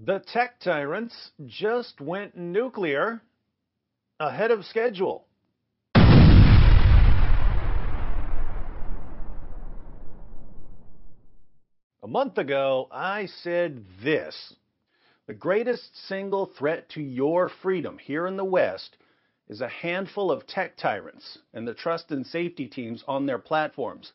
The tech tyrants just went nuclear ahead of schedule. A month ago, I said this: the greatest single threat to your freedom here in the West is a handful of tech tyrants and the trust and safety teams on their platforms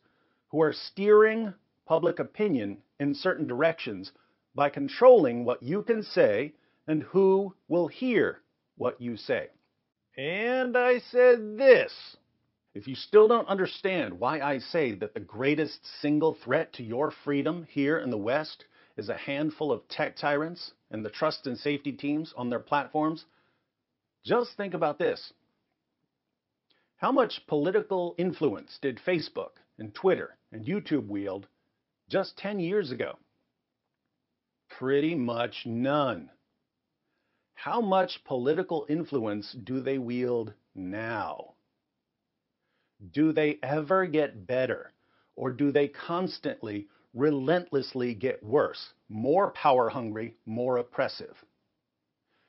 who are steering public opinion in certain directions by controlling what you can say and who will hear what you say. And I said this: if you still don't understand why I say that the greatest single threat to your freedom here in the West is a handful of tech tyrants and the trust and safety teams on their platforms, just think about this. How much political influence did Facebook and Twitter and YouTube wield just 10 years ago? Pretty much none. How much political influence do they wield now? Do they ever get better, or do they constantly, relentlessly get worse, more power hungry, more oppressive?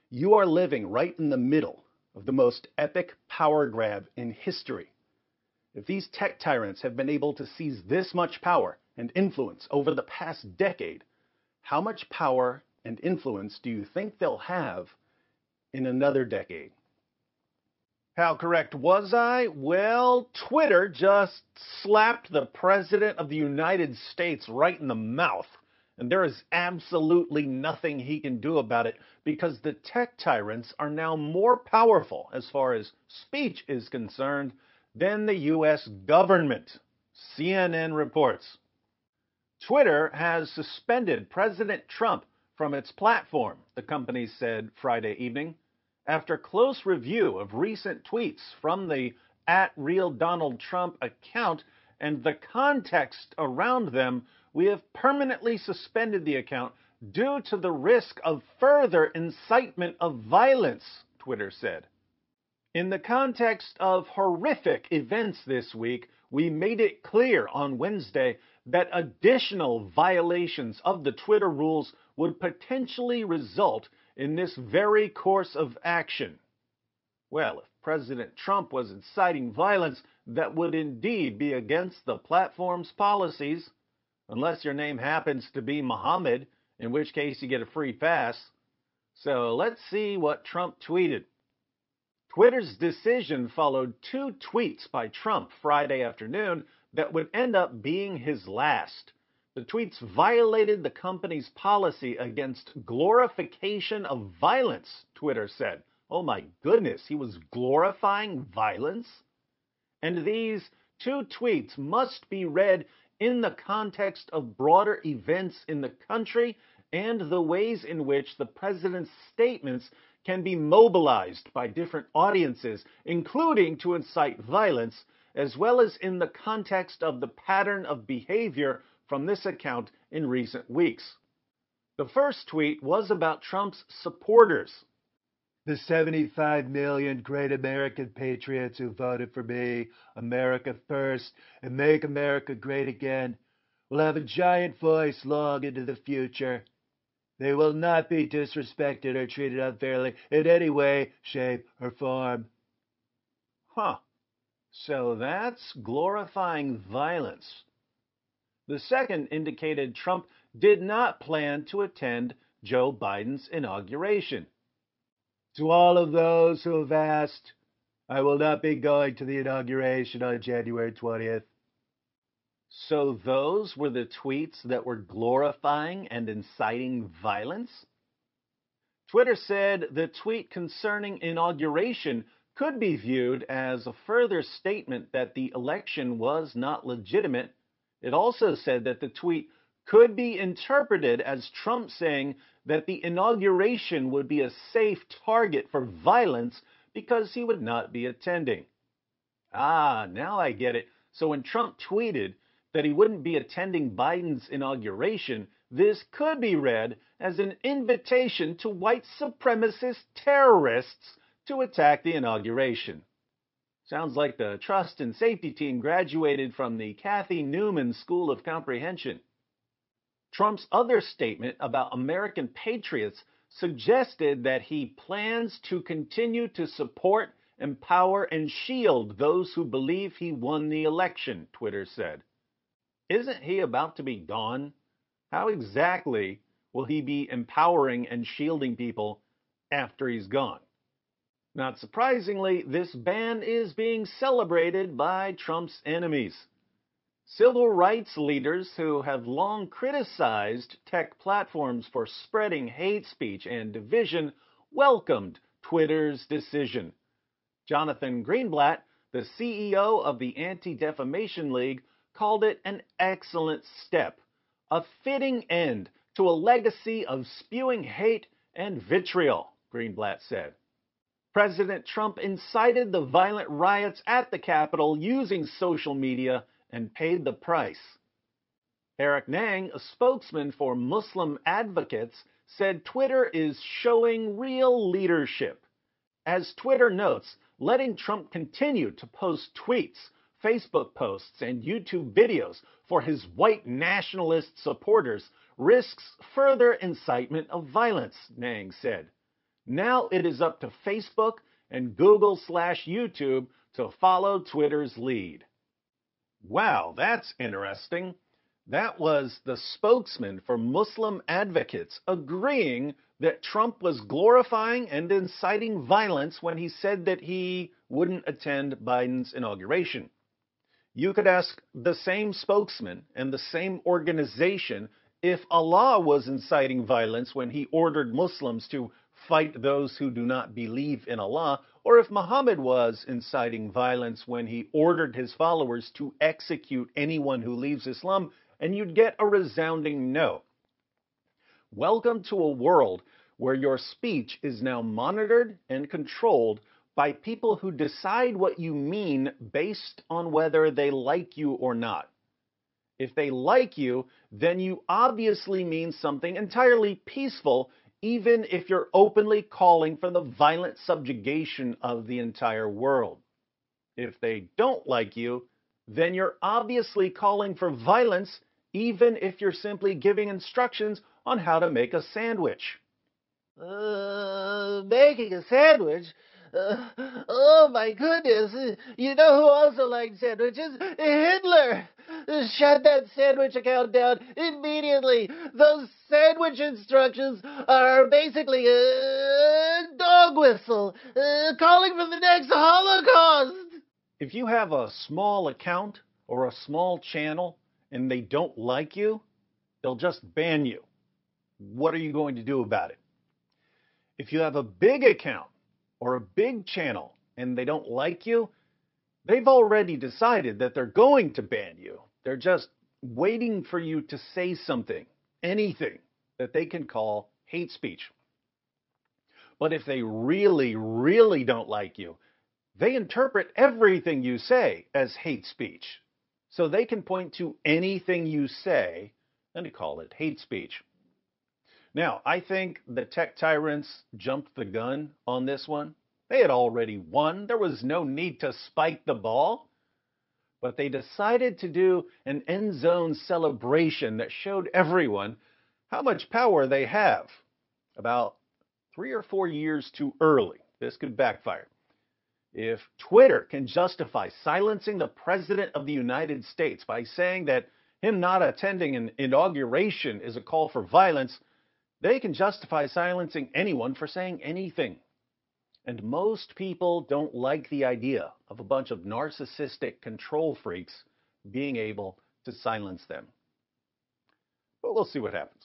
You are living right in the middle of the most epic power grab in history. If these tech tyrants have been able to seize this much power and influence over the past decade, how much power and influence do you think they'll have in another decade? How correct was I? Well, Twitter just slapped the President of the United States right in the mouth, and there is absolutely nothing he can do about it because the tech tyrants are now more powerful as far as speech is concerned than the U.S. government, CNN reports. Twitter has suspended President Trump from its platform, the company said Friday evening, after close review of recent tweets from the @RealDonaldTrump account and the context around them. We have permanently suspended the account due to the risk of further incitement of violence, Twitter said. In the context of horrific events this week, we made it clear on Wednesday that additional violations of the Twitter rules would potentially result in this very course of action. Well, if President Trump was inciting violence, that would indeed be against the platform's policies, unless your name happens to be Muhammad, in which case you get a free pass. So let's see what Trump tweeted. Twitter's decision followed two tweets by Trump Friday afternoon that would end up being his last. The tweets violated the company's policy against glorification of violence, Twitter said. Oh my goodness, he was glorifying violence? And these two tweets must be read in the context of broader events in the country and the ways in which the president's statements can be mobilized by different audiences, including to incite violence, as well as in the context of the pattern of behavior from this account in recent weeks. The first tweet was about Trump's supporters. The 75 million great American patriots who voted for me, America first, and make America great again, will have a giant voice long into the future. They will not be disrespected or treated unfairly in any way, shape, or form. So that's glorifying violence. The second indicated Trump did not plan to attend Joe Biden's inauguration. To all of those who have asked, I will not be going to the inauguration on January 20th. So those were the tweets that were glorifying and inciting violence? Twitter said the tweet concerning inauguration could be viewed as a further statement that the election was not legitimate. It also said that the tweet could be interpreted as Trump saying that the inauguration would be a safe target for violence because he would not be attending. Now I get it. So when Trump tweeted that he wouldn't be attending Biden's inauguration, this could be read as an invitation to white supremacist terrorists to attack the inauguration. Sounds like the trust and safety team graduated from the Kathy Newman School of Comprehension. Trump's other statement about American patriots suggested that he plans to continue to support, empower, and shield those who believe he won the election, Twitter said. Isn't he about to be gone? How exactly will he be empowering and shielding people after he's gone? Not surprisingly, this ban is being celebrated by Trump's enemies. Civil rights leaders who have long criticized tech platforms for spreading hate speech and division welcomed Twitter's decision. Jonathan Greenblatt, the CEO of the Anti-Defamation League, called it an excellent step, a fitting end to a legacy of spewing hate and vitriol, Greenblatt said. President Trump incited the violent riots at the Capitol using social media and paid the price. Eric Nang, a spokesman for Muslim advocates, said Twitter is showing real leadership. As Twitter notes, letting Trump continue to post tweets, Facebook posts, and YouTube videos for his white nationalist supporters risks further incitement of violence, Nang said. Now it is up to Facebook and Google/YouTube to follow Twitter's lead. Wow, that's interesting. That was the spokesman for Muslim advocates agreeing that Trump was glorifying and inciting violence when he said that he wouldn't attend Biden's inauguration. You could ask the same spokesman and the same organization if Allah was inciting violence when he ordered Muslims to fight those who do not believe in Allah, or if Muhammad was inciting violence when he ordered his followers to execute anyone who leaves Islam, and you'd get a resounding no. Welcome to a world where your speech is now monitored and controlled by people who decide what you mean based on whether they like you or not. If they like you, then you obviously mean something entirely peaceful, even if you're openly calling for the violent subjugation of the entire world. If they don't like you, then you're obviously calling for violence, even if you're simply giving instructions on how to make a sandwich. Making a sandwich? Oh my goodness. You know who also liked sandwiches? Hitler. Shut that sandwich account down immediately. Those sandwich instructions are basically a dog whistle calling for the next Holocaust. If you have a small account or a small channel and they don't like you, they'll just ban you. What are you going to do about it? If you have a big account or a big channel and they don't like you, they've already decided that they're going to ban you. They're just waiting for you to say something, anything that they can call hate speech. But if they really, really don't like you, they interpret everything you say as hate speech. So they can point to anything you say and call it hate speech. Now, I think the tech tyrants jumped the gun on this one. They had already won. There was no need to spike the ball. But they decided to do an end zone celebration that showed everyone how much power they have. About 3 or 4 years too early, this could backfire. If Twitter can justify silencing the President of the United States by saying that him not attending an inauguration is a call for violence, they can justify silencing anyone for saying anything. And most people don't like the idea of a bunch of narcissistic control freaks being able to silence them. But we'll see what happens.